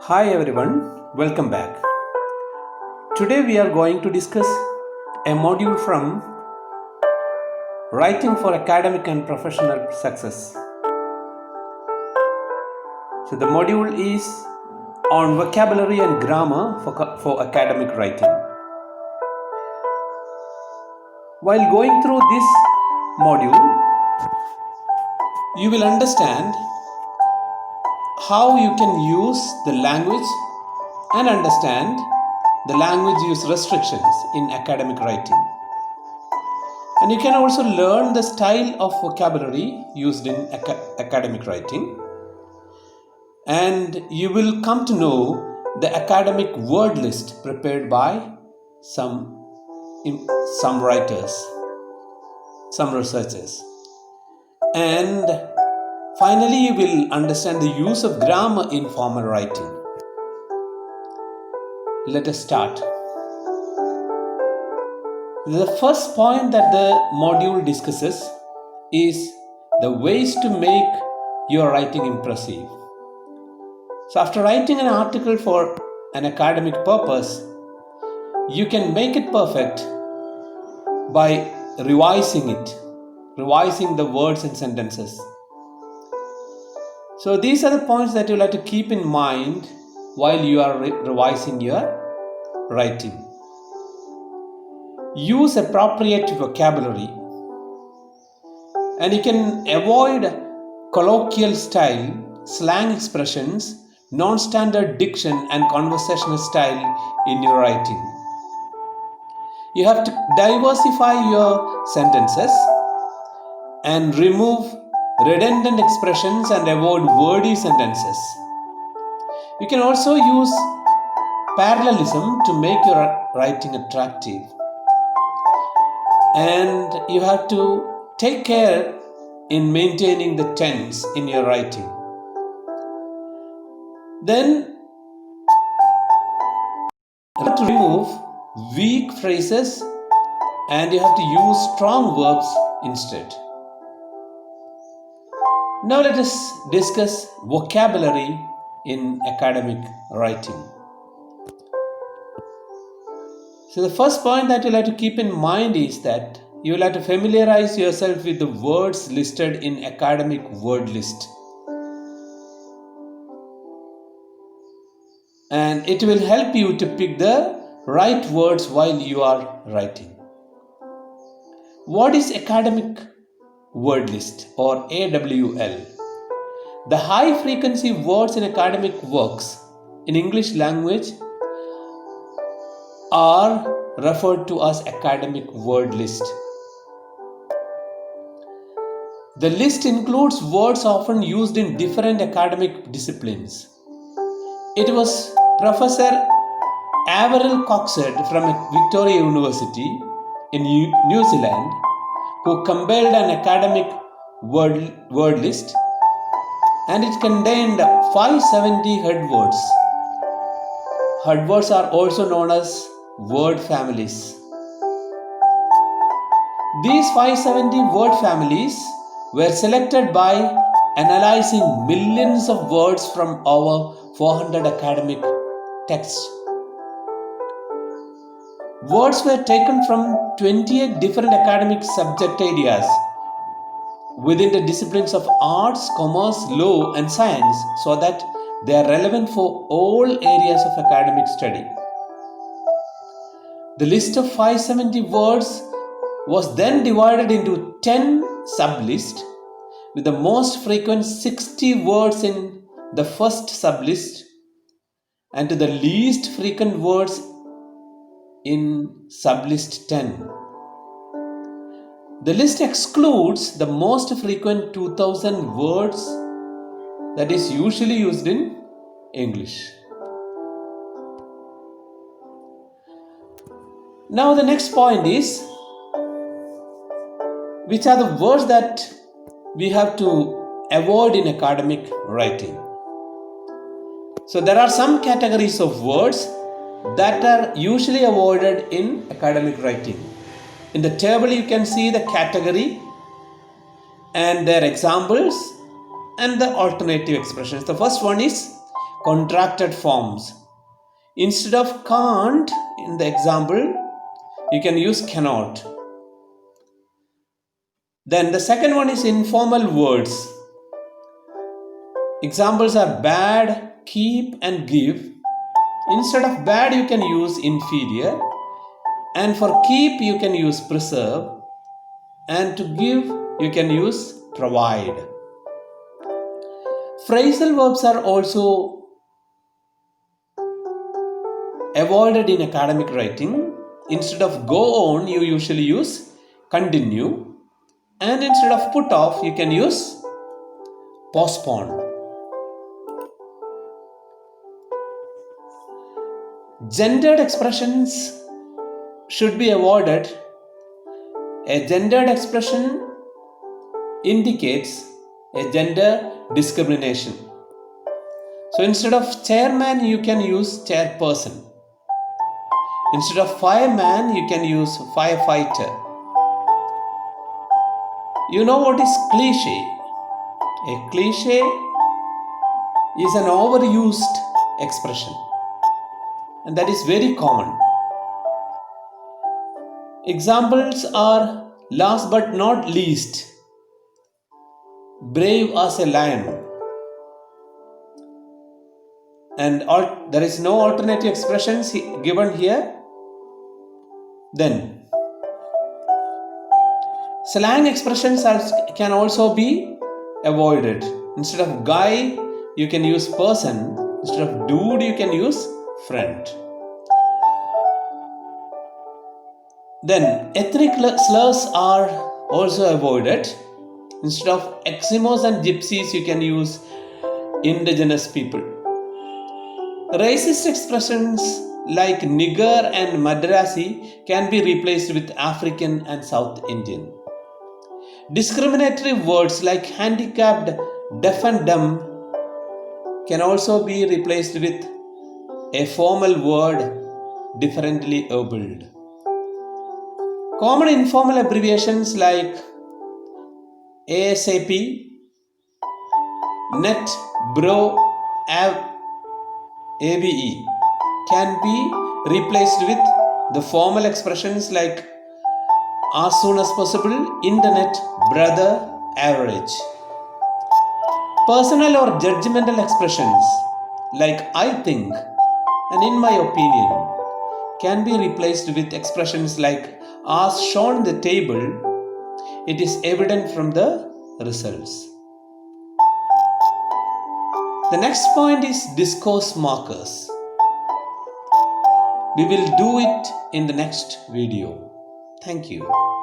Hi everyone, welcome back. Today we are going to discuss a module from Writing for Academic and Professional Success. So the module is on vocabulary and grammar for academic writing. While going through this module, you will understand how you can use the language and understand the language use restrictions in academic writing. And you can also learn the style of vocabulary used in academic writing. And you will come to know the academic word list prepared by some writers, some researchers. And finally, you will understand the use of grammar in formal writing. Let us start. The first point that the module discusses is the ways to make your writing impressive. So after writing an article for an academic purpose, you can make it perfect by revising the words and sentences. So these are the points that you'll have to keep in mind while you are revising your writing. Use appropriate vocabulary, and you can avoid colloquial style, slang expressions, non-standard diction and conversational style in your writing. You have to diversify your sentences and remove redundant expressions and avoid wordy sentences. You can also use parallelism to make your writing attractive. And you have to take care in maintaining the tense in your writing. Then you have to remove weak phrases and you have to use strong verbs instead. Now let us discuss vocabulary in academic writing. So the first point that you'll have to keep in mind is that you will have to familiarize yourself with the words listed in academic word list. And it will help you to pick the right words while you are writing. What is academic word list or AWL? The high frequency words in academic works in English language are referred to as academic word list. The list includes words often used in different academic disciplines. It was Professor Averell Coxhead from Victoria University in New Zealand who compiled an academic word list, and it contained 570 head words. Head words are also known as word families. These 570 word families were selected by analyzing millions of words from over 400 academic texts. Words were taken from 28 different academic subject areas within the disciplines of arts, commerce, law, and science so that they are relevant for all areas of academic study. The list of 570 words was then divided into 10 sublists, with the most frequent 60 words in the first sublist and to the least frequent words in sublist 10. The list excludes the most frequent 2000 words that is usually used in English. Now the next point is, which are the words that we have to avoid in academic writing? So there are some categories of words that are usually avoided in academic writing. In the table you can see the category and their examples and the alternative expressions. The first one is contracted forms. Instead of can't in the example, you can use cannot. Then the second one is informal words. Examples are bad, keep, and give. Instead of bad, you can use inferior, and for keep, you can use preserve, and to give, you can use provide. Phrasal verbs are also avoided in academic writing. Instead of go on, you usually use continue, and instead of put off, you can use postpone. Gendered expressions should be avoided. A gendered expression indicates a gender discrimination. So instead of chairman, you can use chairperson. Instead of fireman, you can use firefighter. You know what is cliche? A cliche is an overused expression, and that is very common. Examples are last but not least, brave as a lion, and there is no alternative expressions given here. Then slang expressions can also be avoided. Instead of guy, you can use person. Instead of dude, you can use friend. Then ethnic slurs are also avoided. Instead of Eskimos and Gypsies, you can use indigenous people. Racist expressions like nigger and Madrasi can be replaced with African and South Indian. Discriminatory words like handicapped, deaf and dumb can also be replaced with a formal word differently abled. Common informal abbreviations like ASAP, net, bro, ABE can be replaced with the formal expressions like as soon as possible, internet, brother, average. Personal or judgmental expressions like I think and in my opinion can be replaced with expressions like as shown in the table, it is evident from the results. The next point is discourse markers. We will do it in the next video. Thank you.